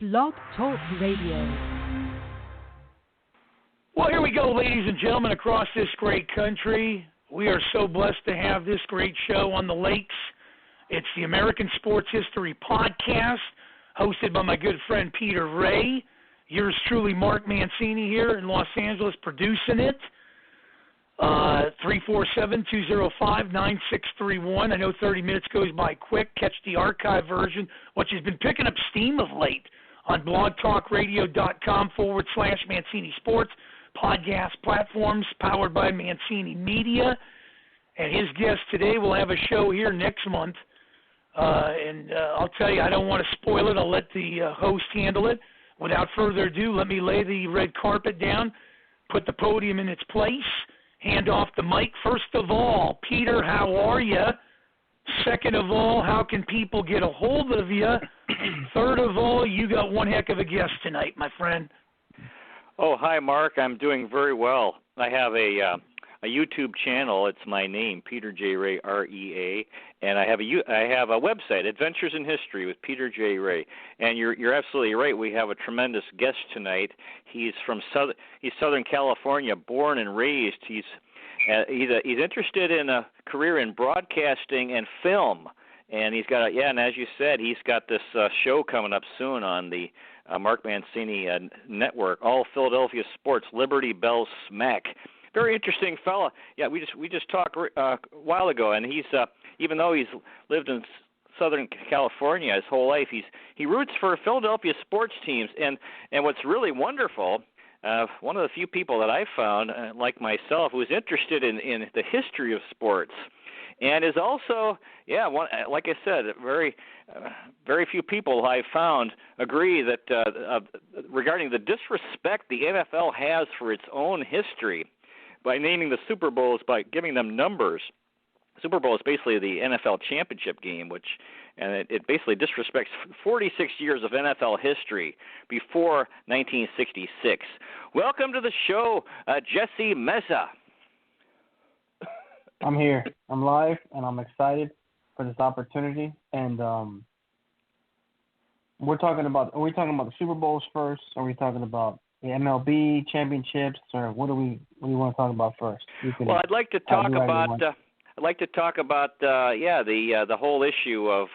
Blog Talk Radio. Well, here we go, ladies and gentlemen, across this great country. We are so blessed to have this great show on the lakes. It's the American Sports History Podcast, hosted by my good friend Peter Ray. Yours truly, Mark Mancini, here in Los Angeles, producing it. 347-205-9631. I know 30 minutes goes by quick. Catch the archive version, which has been picking up steam of late on blogtalkradio.com/Mancini Sports, podcast platforms powered by Mancini Media. And his guest today will have a show here next month. I'll tell you, I don't want to spoil it. I'll let the host handle it. Without further ado, let me lay the red carpet down, put the podium in its place, hand off the mic. First of all, Peter, how are you? Second of all, how can people get a hold of you? Third of all, you got one heck of a guest tonight, my friend. Oh, hi, Mark. I'm doing very well. I have a YouTube channel. It's my name, Peter J. Ray, R-E-A, and I have a website, Adventures in History with Peter J. Ray. And you're absolutely right. We have a tremendous guest tonight. He's from Southern California, born and raised. He's interested in a career in broadcasting and film, and and as you said, he's got this show coming up soon on the Mark Mancini network, All Philadelphia Sports, Liberty Bell Smack. Very interesting fella. Yeah, we just talked a while ago, and he's even though he's lived in Southern California his whole life, he roots for Philadelphia sports teams, and what's really wonderful. One of the few people that I've found, like myself, who is interested in the history of sports, and is also, like I said, very few people I've found agree that regarding the disrespect the NFL has for its own history by naming the Super Bowls, by giving them numbers. Super Bowl is basically the NFL championship game, it basically disrespects 46 years of NFL history before 1966. Welcome to the show, Jesse Meza. I'm here. I'm live, and I'm excited for this opportunity. And are we talking about the Super Bowls first? Or are we talking about the MLB championships, or what do we want to talk about first? Well, I'd like to talk about. The whole issue of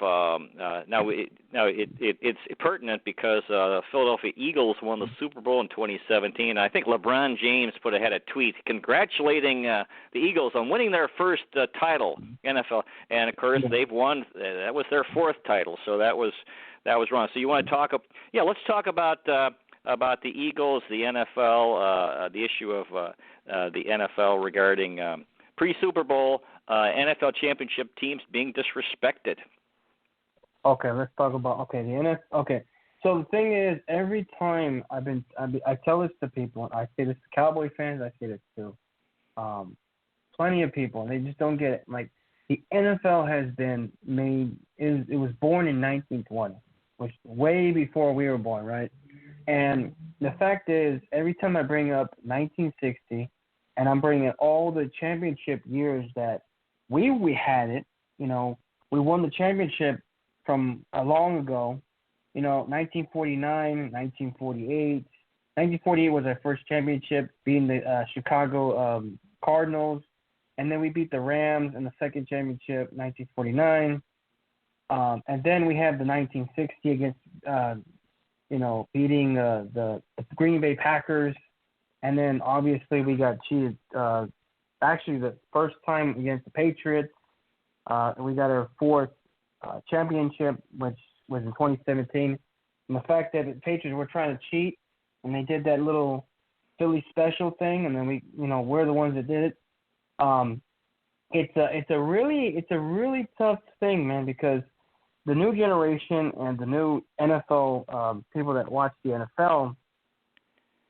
it's pertinent because the Philadelphia Eagles won the Super Bowl in 2017. I think LeBron James had a tweet congratulating the Eagles on winning their first title, NFL, and of course they've won. That was their fourth title, so that was wrong. So you want to talk? Let's talk about the Eagles, the NFL, the issue of the NFL regarding pre-Super Bowl NFL championship teams being disrespected. Okay, let's talk about the NFL. Okay, so the thing is, every time I tell this to people. I say this to Cowboy fans. I say this to plenty of people, and they just don't get it. Like, the NFL has been made. It was born in 1920, which is way before we were born, right? And the fact is, every time I bring up 1960, and I'm bringing all the championship years that we had it, we won the championship from a long ago, 1949, 1948. 1948 was our first championship, beating the Chicago Cardinals, and then we beat the Rams in the second championship, 1949. And then we have the 1960 against beating the Green Bay Packers, and then obviously we got cheated. Actually, the first time against the Patriots, we got our fourth championship, which was in 2017. And the fact that the Patriots were trying to cheat, and they did that little Philly special thing, and then we're the ones that did it. It's a really tough thing, man, because the new generation and the new NFL people that watch the NFL,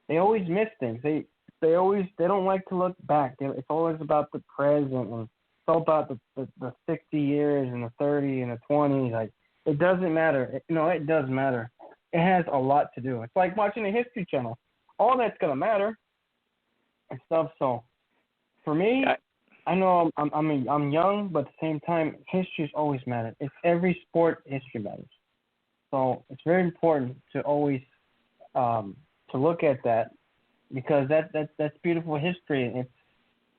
they always miss things. They don't like to look back. It's always about the present, and it's all about the 60 years and the 30 and the 20. Like, it doesn't matter. It does matter. It has a lot to do. It's like watching a History Channel. All that's gonna matter and stuff. So, for me, I know I'm young, but at the same time, history's always mattered. It's every sport, history matters. So it's very important to always to look at that, because that's beautiful history. It's,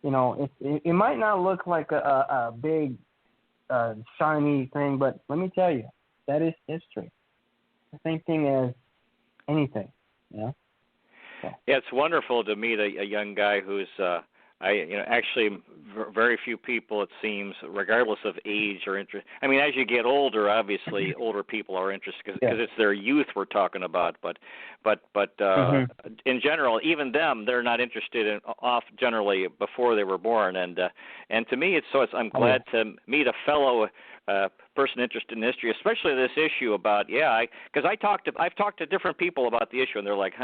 you know, it might not look like a big shiny thing, but let me tell you, that is history. The same thing as anything, you know. So. Yeah, it's wonderful to meet a young guy who's actually very few people, it seems, regardless of age or interest. I mean, as you get older, obviously, older people are interested because it's their youth we're talking about. But in general, even them, they're not interested in generally before they were born. And to me, I'm glad to meet a fellow person interested in history, especially this issue about because I've talked to different people about the issue, and they're like,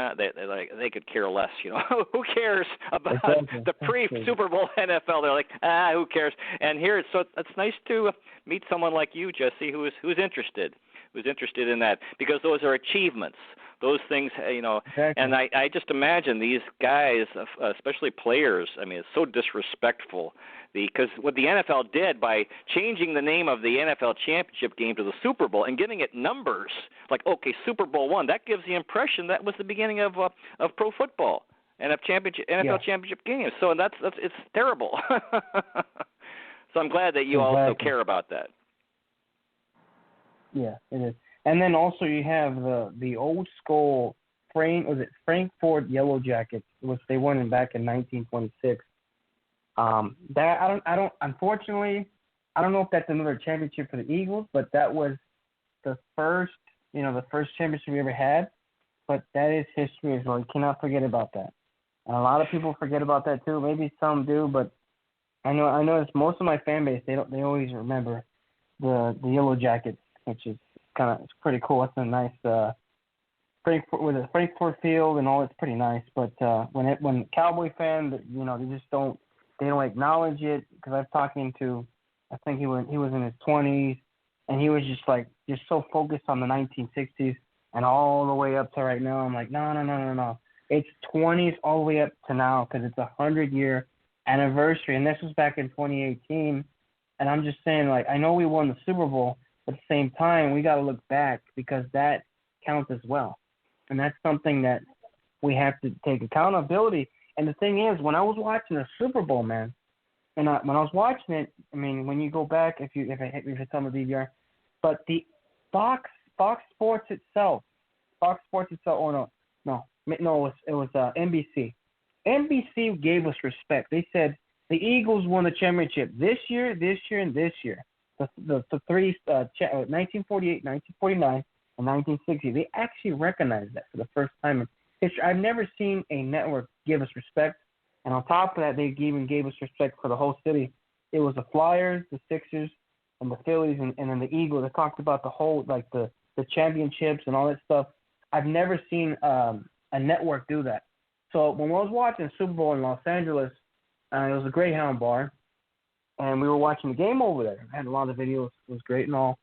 they could care less, you know. Who cares about the pre-Super Bowl NFL? They're like, who cares? And here it's nice to meet someone like you, Jesse, who's interested in that, because those are achievements. Those things, you know, exactly. And I just imagine these guys, especially players, I mean, it's so disrespectful. Because what the NFL did by changing the name of the NFL championship game to the Super Bowl and giving it numbers, like, okay, Super Bowl I, that gives the impression that was the beginning of pro football and of NFL championship games. So that's it's terrible. So I'm glad that you also care about that. Yeah, it is. And then also you have the old school Frankfurt Yellow Jackets, which they won back in 1926. That I don't unfortunately, I don't know if that's another championship for the Eagles, but that was the first championship we ever had. But that is history as well. You cannot forget about that. And a lot of people forget about that too. Maybe some do, but I know it's most of my fan base. They always remember the Yellow Jackets, which is it's pretty cool. It's a nice Frankfurt with a Frankfurt field and all. It's pretty nice. But when Cowboy fans, you know, they don't acknowledge it, because I've talking to, I think he was in his 20s, and he was just so focused on the 1960s and all the way up to right now. I'm like, no. It's 20s all the way up to now, because it's 100-year anniversary, and this was back in 2018. And I'm just saying, like, I know we won the Super Bowl, but at the same time, we got to look back, because that counts as well. And that's something that we have to take accountability. And the thing is, when I was watching the Super Bowl, man, when I was watching it, I mean, when you go back, if it's on the DVR, but the Fox Sports itself, it was NBC. NBC gave us respect. They said the Eagles won the championship this year, and this year. The three, 1948, 1949, and 1960. They actually recognized that for the first time in history. I've never seen a network give us respect, and on top of that, they even gave us respect for the whole city. It was the Flyers, the Sixers, and the Phillies, and then the Eagles. They talked about the whole, like the championships and all that stuff. I've never seen a network do that. So when I was watching the Super Bowl in Los Angeles, it was a Greyhound bar, and we were watching the game over there. I had a lot of videos. It was great and all.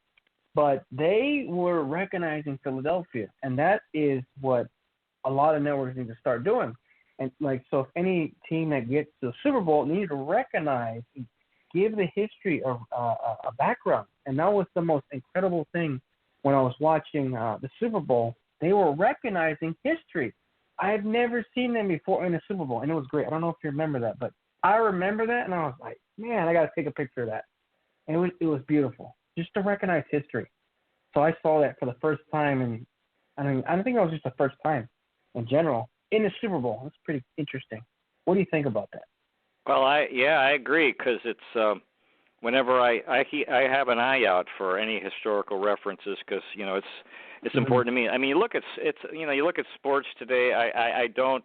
But they were recognizing Philadelphia, and that is what a lot of networks need to start doing. And so if any team that gets to the Super Bowl needs to recognize, give the history of a background. And that was the most incredible thing when I was watching the Super Bowl. They were recognizing history. I had never seen them before in the Super Bowl, and it was great. I don't know if you remember that, but I remember that, and I was like, man, I got to take a picture of that. And it was beautiful, just to recognize history. So I saw that for the first time, and I don't think it was just the first time in general in the Super Bowl. It's pretty interesting. What do you think about that? Well, I agree, because it's whenever I have an eye out for any historical references, because it's important to me. I mean, you look at sports today. I don't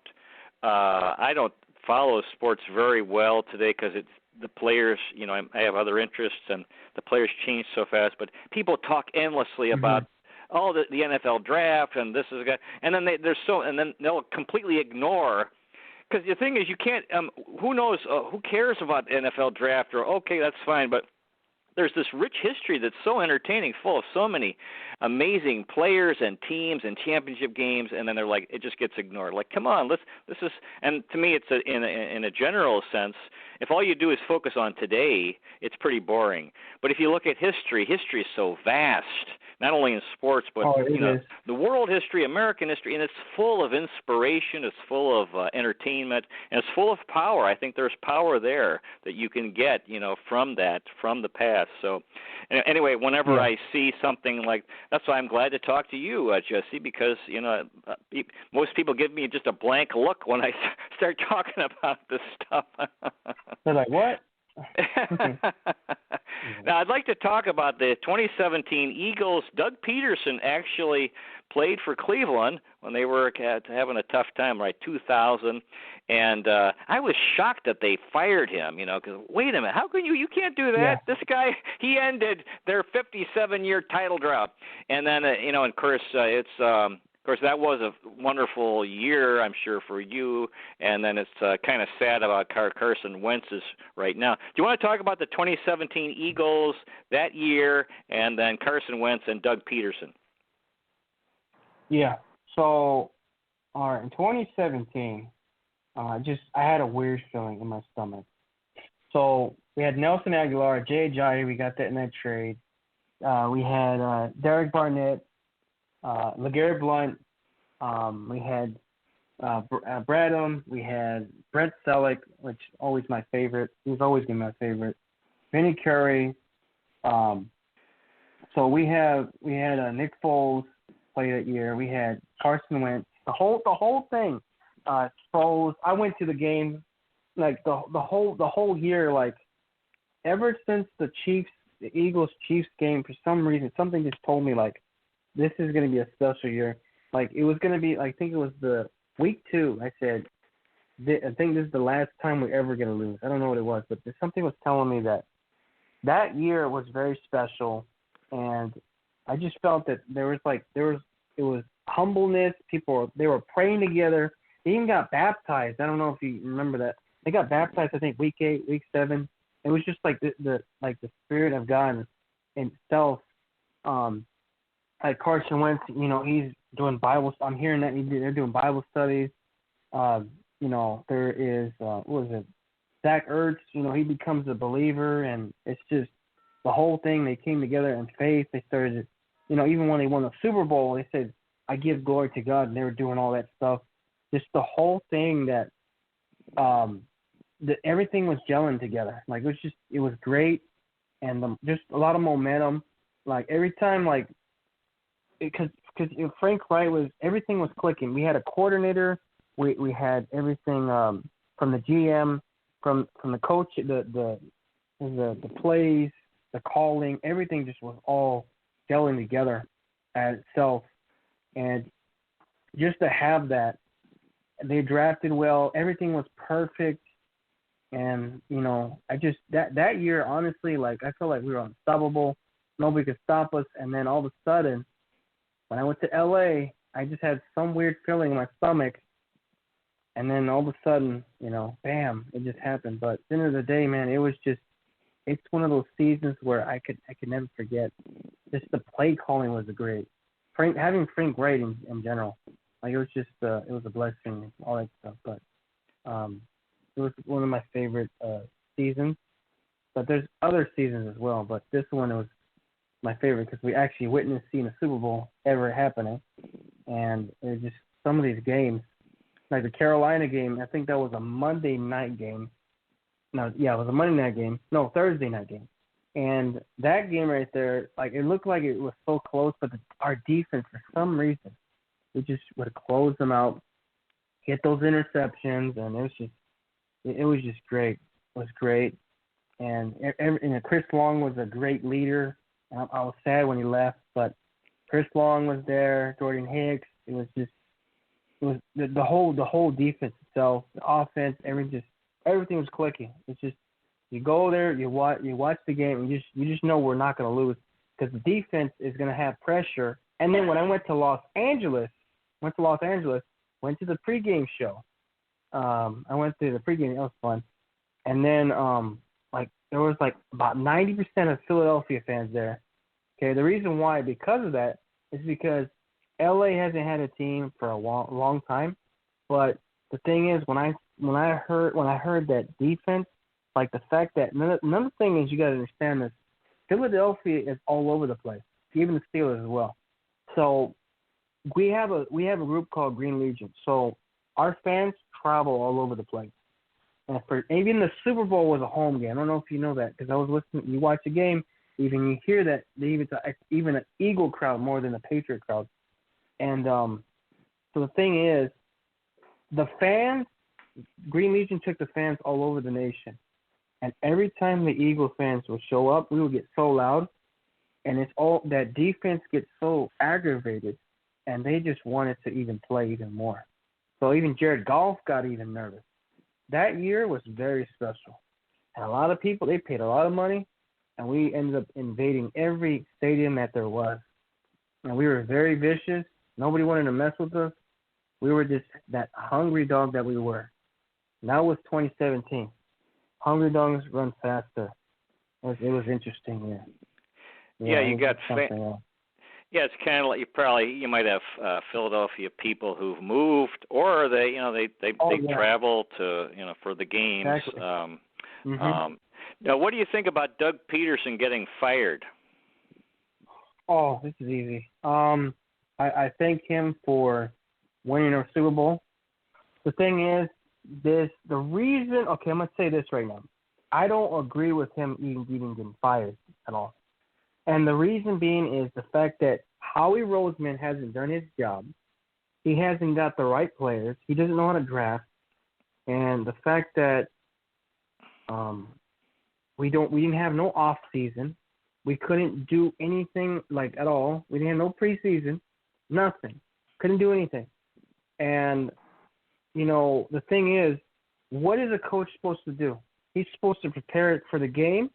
follow sports very well today, because it's the players. I have other interests, and the players change so fast. But people talk endlessly about the NFL draft, and this is a guy, and then then they'll completely ignore. Because the thing is, you can't. Who knows? Who cares about NFL draft? Or okay, that's fine, but there's this rich history that's so entertaining, full of so many amazing players and teams and championship games, and then they're like, it just gets ignored. Like, come on, this is, and to me, it's in a general sense, if all you do is focus on today, it's pretty boring. But if you look at history is so vast, not only in sports, but the world history, American history, and it's full of inspiration, it's full of entertainment, and it's full of power. I think there's power there that you can get, from the past. So anyway, whenever I see something like, that's why I'm glad to talk to you, Jesse, because, most people give me just a blank look when I start talking about this stuff. They're like, what? Now, I'd like to talk about the 2017 Eagles. Doug Peterson actually played for Cleveland when they were having a tough time, right, 2000. And I was shocked that they fired him, because, wait a minute, how can you can't do that? Yeah. This guy, he ended their 57-year title drought. And then, and of course, of course, that was a wonderful year, I'm sure, for you, and then it's kind of sad about Carson Wentz right now. Do you want to talk about the 2017 Eagles that year, and then Carson Wentz and Doug Peterson? Yeah. So, all right, in 2017, I had a weird feeling in my stomach. So we had Nelson Aguilar, Jay Ajayi, we got that in that trade. We had Derek Barnett, LeGarrette Blount, we had Bradham, we had Brent Selleck, which is always my favorite. He's always been my favorite. Vinny Curry. So we had Nick Foles play that year. We had Carson Wentz. The whole thing. Foles. I went to the game, like the whole year. Like ever since the Eagles Chiefs game, for some reason, something just told me like, this is going to be a special year. Like, it was going to be, I think it was the week 2, I said, I think this is the last time we're ever going to lose. I don't know what it was, but something was telling me that year was very special, and I just felt that it was humbleness. They were praying together. They even got baptized. I don't know if you remember that. They got baptized, I think, week 8, week 7. It was just like the Spirit of God itself. Like Carson Wentz, he's doing Bible. I'm hearing that they're doing Bible studies. There is Zach Ertz. He becomes a believer, and it's just the whole thing. They came together in faith. They started, even when they won the Super Bowl, they said, "I give glory to God," and they were doing all that stuff. Just the whole thing that everything was gelling together. Like it was great, and just a lot of momentum. Like every time, like. Because Frank Wright everything was clicking. We had a coordinator. We had everything from the GM, from the coach, the plays, the calling. Everything just was all gelling together as itself. And just to have that, they drafted well. Everything was perfect. And I just that year, honestly, like I felt like we were unstoppable. Nobody could stop us. And then all of a sudden, when I went to LA, I just had some weird feeling in my stomach, and then all of a sudden, bam, it just happened. But at the end of the day, man, it's one of those seasons where I could never forget. Just the play calling was great. Having Frank Wright in general, like it was just it was a blessing, all that stuff. But it was one of my favorite seasons. But there's other seasons as well. But this one was my favorite because we actually witnessed seeing a Super Bowl ever happening, and it was just some of these games, like the Carolina game. I think that was a Monday night game. No, yeah, it was a Monday night game. No, Thursday night game. And that game right there, like it looked like it was so close, but our defense, for some reason, we just would close them out, get those interceptions, and it was just great. It was great, and Chris Long was a great leader. I was sad when he left, but Chris Long was there, Jordan Hicks. It was the whole defense itself, the offense, everything was clicking. It's just you go there, you watch the game, and you just know we're not going to lose because the defense is going to have pressure. And then when I went to Los Angeles, went to the pregame show. I went to the pregame. That was fun. And then there was like about 90% of Philadelphia fans there. Okay, the reason why, because of that, is because LA hasn't had a team for a long time. But the thing is, when I heard that defense, like the fact that another thing is, you got to understand this: Philadelphia is all over the place, even the Steelers as well. So we have a group called Green Legion. So our fans travel all over the place. And for even the Super Bowl was a home game. I don't know if you know that, because I was listening. You watch a game, even you hear that even an Eagle crowd more than a Patriot crowd. And so the thing is, the fans, Green Legion took the fans all over the nation. And every time the Eagle fans would show up, we would get so loud, and it's all that defense gets so aggravated, and they just wanted to even play even more. So even Jared Goff got even nervous. That year was very special. And a lot of people, they paid a lot of money, and we ended up invading every stadium that there was. And we were very vicious. Nobody wanted to mess with us. We were just that hungry dog that we were. And that was 2017. Hungry dogs run faster. It was interesting, Yeah, you got Yeah, it's kind of like you might have Philadelphia people who've moved, or they travel to for the games. Exactly. Now, what do you think about Doug Peterson getting fired? Oh, this is easy. I thank him for winning our Super Bowl. The thing is, the reason. Okay, I'm gonna say this right now. I don't agree with him even getting fired at all. And the reason being is the fact that Howie Roseman hasn't done his job. He hasn't got the right players. He doesn't know how to draft. And the fact that we didn't have no off season. We couldn't do anything like at all. We didn't have no preseason. Nothing. Couldn't do anything. And the thing is, what is a coach supposed to do? He's supposed to prepare for the game,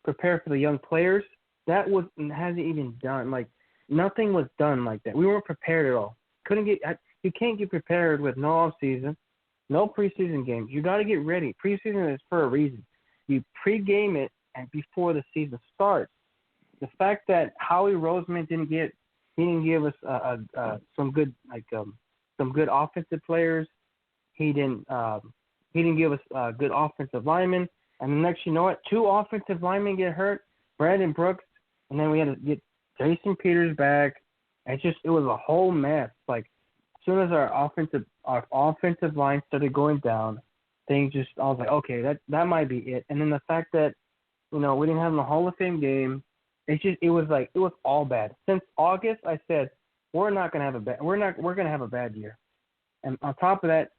prepare for the young players. That hasn't even done. Like, nothing was done like that. We weren't prepared at all. You can't get prepared with no off season, no preseason games. You got to get ready. Preseason is for a reason. You pregame it and before the season starts. The fact that Howie Roseman didn't give us some good offensive players. He didn't give us good offensive linemen. And the next, you know what? 2 offensive linemen get hurt. Brandon Brooks. And then we had to get Jason Peters back. It was a whole mess. Like, as soon as our offensive line started going down, I was like, okay, that might be it. And then the fact that, we didn't have the Hall of Fame game, it was all bad. Since August, I said, we're going to have a bad year. And on top of that,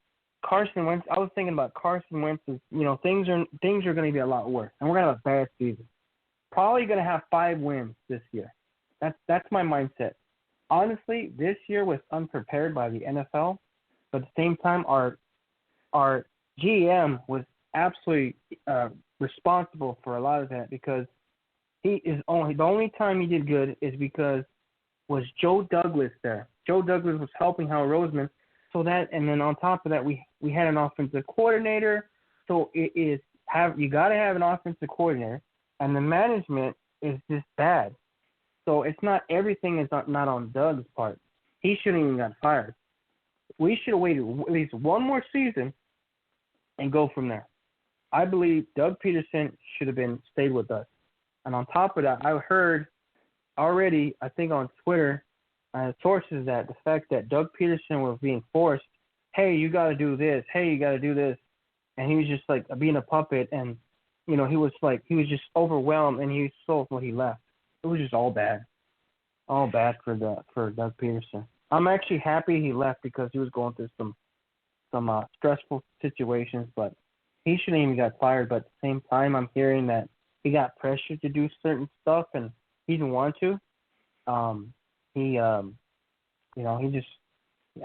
Carson Wentz, I was thinking about Carson Wentz's, things are going to be a lot worse. And we're going to have a bad season. Probably going to have 5 wins this year. That's my mindset. Honestly, this year was unprepared by the NFL, but at the same time, our GM was absolutely responsible for a lot of that, because the only time he did good is because was Joe Douglas there. Joe Douglas was helping Howard Roseman, and then on top of that, we had an offensive coordinator. So you got to have an offensive coordinator. And the management is just bad. So it's not everything is not on Doug's part. He shouldn't even got fired. We should have waited at least one more season and go from there. I believe Doug Peterson should have stayed with us. And on top of that, I heard already, I think on Twitter, sources that the fact that Doug Peterson was being forced, hey, you got to do this. Hey, you got to do this. And he was just like being a puppet, and he was just overwhelmed, and he sold what he left. It was just all bad for Doug Peterson. I'm actually happy he left, because he was going through some stressful situations, but he shouldn't even got fired. But at the same time, I'm hearing that he got pressured to do certain stuff, and he didn't want to. I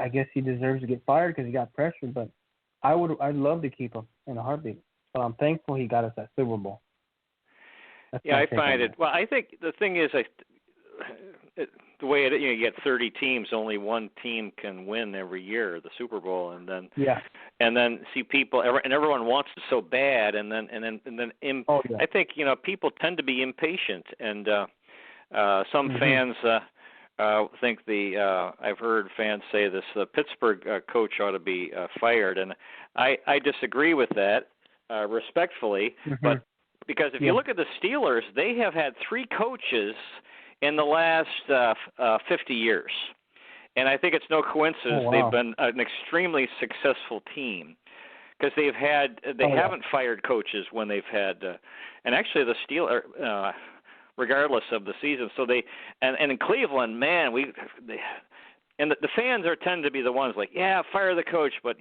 guess he deserves to get fired because he got pressured. But I'd love to keep him in a heartbeat. But I'm thankful he got us that Super Bowl. I find it. Well, I think the thing is, the way you get 30 teams, only one team can win every year, the Super Bowl, and then see people, and everyone wants it so bad, and then I think people tend to be impatient, and some fans think I've heard fans say this, the Pittsburgh coach ought to be fired, and I disagree with that respectfully, but because if you look at the Steelers, they have had 3 coaches in the last 50 years. And I think it's no coincidence they've been an extremely successful team because they haven't fired coaches when they've had and actually the Steelers regardless of the season. So and in Cleveland, man, and the fans tend to be the ones like, yeah, fire the coach, but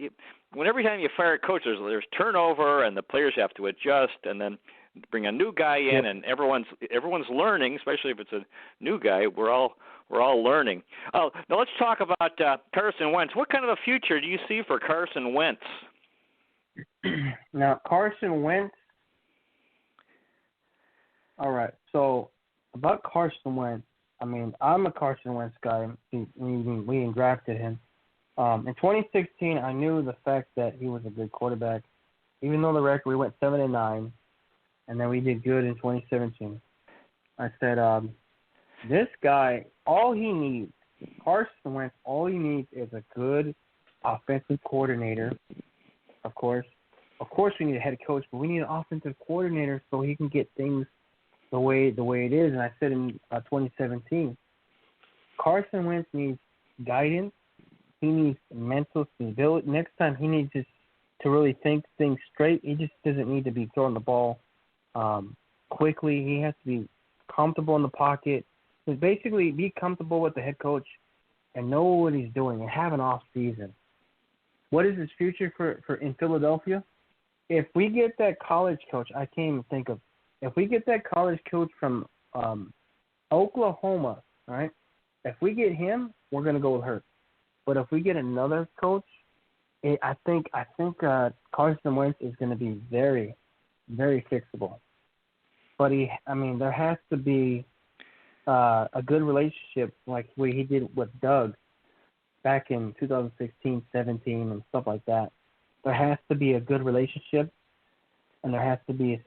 every time you fire a coach, there's turnover and the players have to adjust, and then bring a new guy in, and everyone's learning, especially if it's a new guy. We're all learning. Oh, now let's talk about Carson Wentz. What kind of a future do you see for Carson Wentz? Now, Carson Wentz. All right. So about Carson Wentz, I mean, I'm a Carson Wentz guy. We drafted him. In 2016, I knew the fact that he was a good quarterback. Even though the record, we went 7-9. And then we did good in 2017. I said, this guy, Carson Wentz, all he needs is a good offensive coordinator. Of course, we need a head coach, but we need an offensive coordinator so he can get things the way it is. And I said in 2017, Carson Wentz needs guidance. He needs mental stability. Next time, he needs to really think things straight. He just doesn't need to be throwing the ball quickly. He has to be comfortable in the pocket. Just basically be comfortable with the head coach and know what he's doing and have an off season. What is his future for in Philadelphia? If we get that college coach, I can't even think of. If we get that college coach from Oklahoma, right? If we get him, we're gonna go with Hurts. But if we get another coach, I think Carson Wentz is going to be very, very fixable. But there has to be a good relationship like what he did with Doug back in 2016, 17, and stuff like that. There has to be a good relationship, and there has to be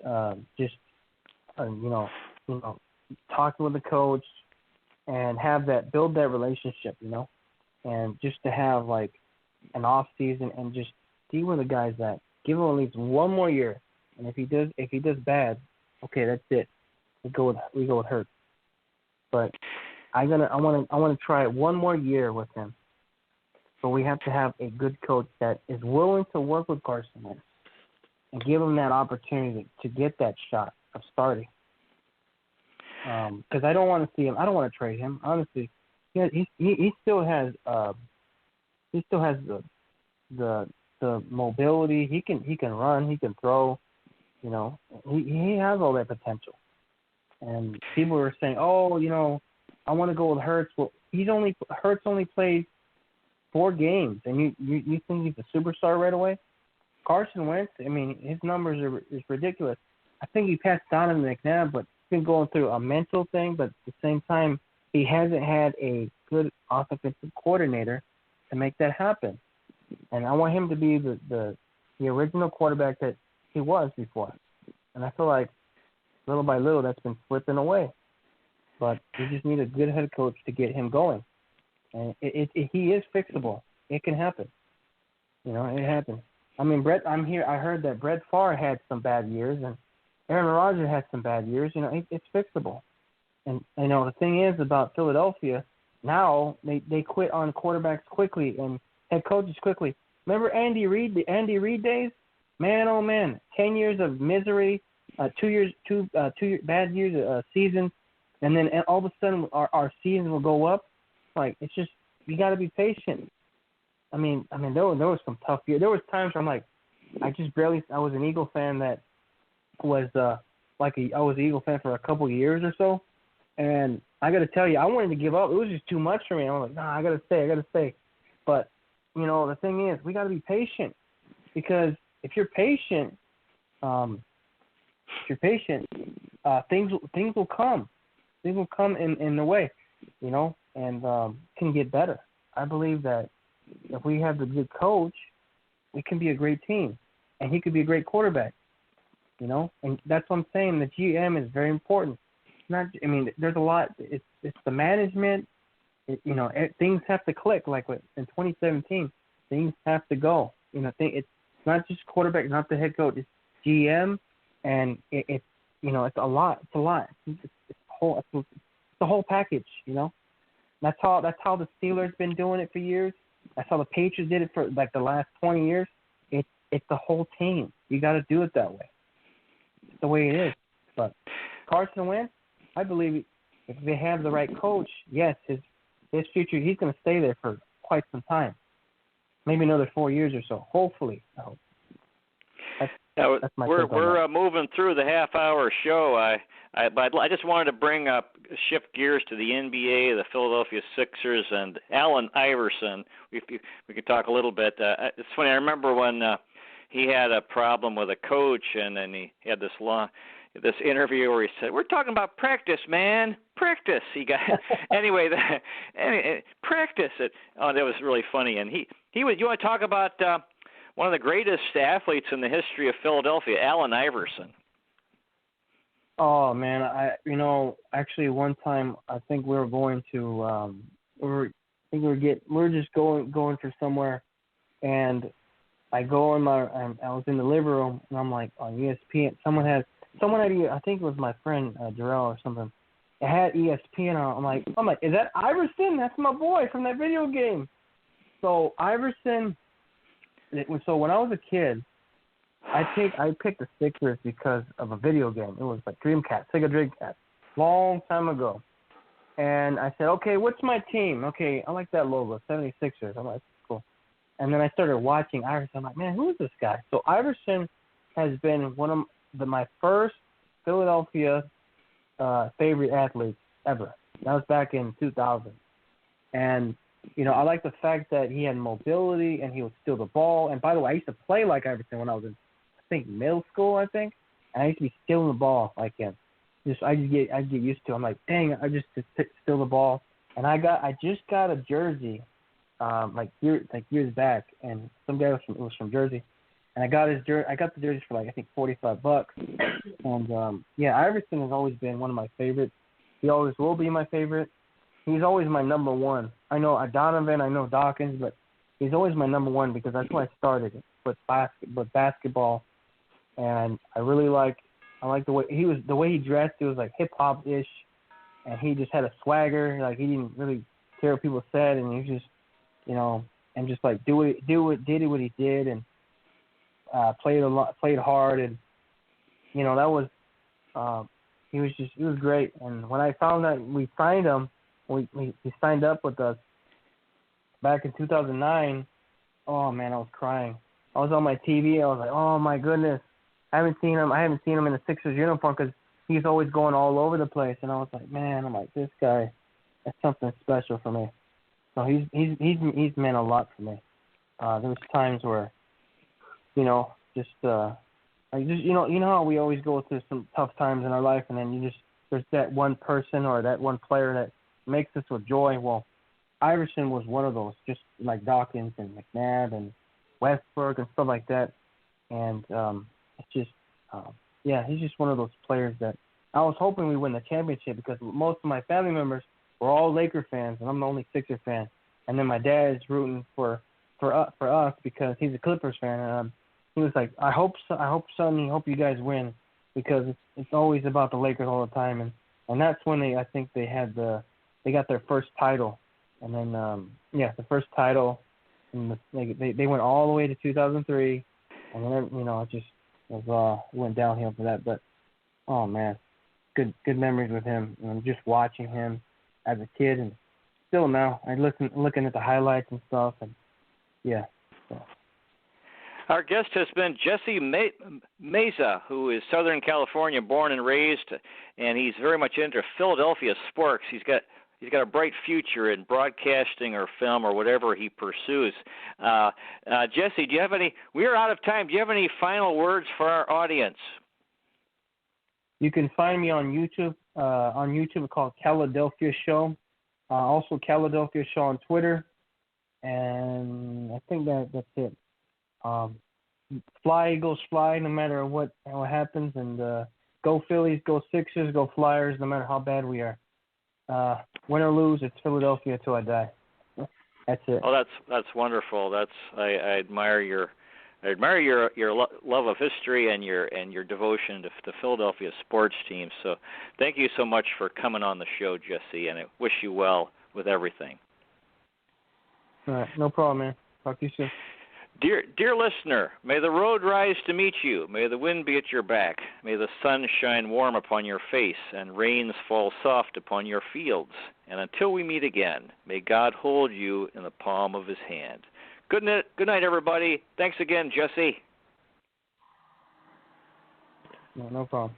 talking with the coach and build that relationship, and just to have like an off season and just see where the guy's at. Give him at least one more year, and if he does bad, okay, that's it. We go with Hurts. But I want to try it one more year with him. So we have to have a good coach that is willing to work with Carson Wentz and give him that opportunity to get that shot of starting. Because I don't want to see him. I don't want to trade him. Honestly, he still has the mobility. He can run. He can throw. He has all that potential. And people were saying, I want to go with Hurts. Well, Hurts only plays 4 games, and you think he's a superstar right away? Carson Wentz, his numbers is ridiculous. I think he passed Donovan McNabb, but he's been going through a mental thing. But at the same time, he hasn't had a good offensive coordinator to make that happen. And I want him to be the original quarterback that he was before. And I feel like little by little that's been slipping away. But we just need a good head coach to get him going. And he is fixable. It can happen. It happens. I heard that Brett Favre had some bad years, and Aaron Rodgers had some bad years. It's fixable. And the thing is about Philadelphia, now they quit on quarterbacks quickly and head coaches quickly. Remember Andy Reid days? Man, oh man, 10 years of misery, 2 bad years season, and then all of a sudden our season will go up. Like, it's just, you got to be patient. There was some tough years. There was times where I'm like, I was an Eagle fan that was I was an Eagle fan for a couple of years or so, and I got to tell you, I wanted to give up. It was just too much for me. I was like, nah, I got to stay. But, the thing is, we got to be patient, because if you're patient, things will come. Things will come in the way, and and can get better. I believe that if we have the good coach, we can be a great team, and he could be a great quarterback. You know, and that's what I'm saying. The GM is very important. It's not. I mean, there's a lot. It's the management. Things have to click. Like in 2017, things have to go. It's not just quarterback, not the head coach. It's GM, and it's a lot. It's a lot. It's the whole package. That's how the Steelers been doing it for years. That's how the Patriots did it for like the last 20 years. It's the whole team. You got to do it that way. It's the way it is. But Carson Wentz, I believe if they have the right coach, yes, his future, he's going to stay there for quite some time. Maybe another 4 years or so. Hopefully, I hope. That's my take on we're that. moving through the half-hour show. But I just wanted to shift gears to the NBA, the Philadelphia Sixers, and Allen Iverson. We could talk a little bit. It's funny. I remember when he had a problem with a coach, and then he had this interview where he said, "We're talking about practice, man. Practice." He got anyway. Practice it. Oh, that was really funny. And he was. You want to talk about one of the greatest athletes in the history of Philadelphia, Allen Iverson? Oh man, actually one time I think we were going to we were just going for somewhere, and I go in I was in the living room, and I'm like on ESPN. Someone had I think it was my friend Jarrell or something. It had ESPN on. I'm like, is that Iverson? That's my boy from that video game. So Iverson. So when I was a kid, I picked the Sixers because of a video game. It was like Dreamcast, Sega Dreamcast, long time ago. And I said, okay, what's my team? Okay, I like that logo, 76ers. I'm like, cool. And then I started watching Iverson. I'm like, man, who is this guy? So Iverson has been one of my first Philadelphia favorite athletes ever. That was back in 2000. And I like the fact that he had mobility and he would steal the ball. And by the way, I used to play like Iverson when I was in, I think, middle school, I think. And I used to be stealing the ball like him. I get used to it. I'm like, dang, I just steal the ball. And I just got a jersey, years back, and some guy was from Jersey, and I got the jersey for I think $45. And Iverson has always been one of my favorites. He always will be my favorite. He's always my number one. I know Donovan, I know Dawkins, but he's always my number one because that's where I started with basketball. And I like the way he dressed. It was like hip hop ish, and he just had a swagger. Like he didn't really care what people said, and he was just, and just like did what he did, and played hard, and that was it was great. And when I found out we signed him, he signed up with us back in 2009. Oh man, I was crying. I was on my TV. I was like, oh my goodness. I haven't seen him in a Sixers uniform because he's always going all over the place. And I was like, man, this guy, that's something special for me. So he's meant a lot for me. There was times where, how we always go through some tough times in our life, and then there's that one person or that one player that makes us with joy. Well, Iverson was one of those, just like Dawkins and McNabb and Westbrook and stuff like that. And it's just, he's just one of those players that I was hoping we win the championship because most of my family members were all Laker fans, and I'm the only Sixer fan. And then my dad is rooting for us because he's a Clippers fan. And he was like, I hope you guys win because it's always about the Lakers all the time. And that's when they got their first title. And then, the first title, and they went all the way to 2003. And then, it went downhill for that. But, oh, man, good memories with him. And just watching him as a kid and still now. I looking at the highlights and stuff. And, yeah. So. Our guest has been Jesse Meza, who is Southern California born and raised, and he's very much into Philadelphia sports. He's got a bright future in broadcasting or film or whatever he pursues. Jesse, do you have any? We're out of time. Do you have any final words for our audience? You can find me on YouTube. On YouTube, it's called Philadelphia Show. Also, Philadelphia Show on Twitter. And I think that's it. Fly, Eagles, fly, no matter what happens. And go Phillies, go Sixers, go Flyers, no matter how bad we are. Win or lose, it's Philadelphia till I die. That's it. Oh, that's wonderful. I admire your love of history and your devotion to the Philadelphia sports team. So, thank you so much for coming on the show, Jesse, and I wish you well with everything. All right, no problem, man. Talk to you soon. Dear listener, may the road rise to meet you. May the wind be at your back. May the sun shine warm upon your face and rains fall soft upon your fields. And until we meet again, may God hold you in the palm of his hand. Good night, everybody. Thanks again, Jesse. No problem.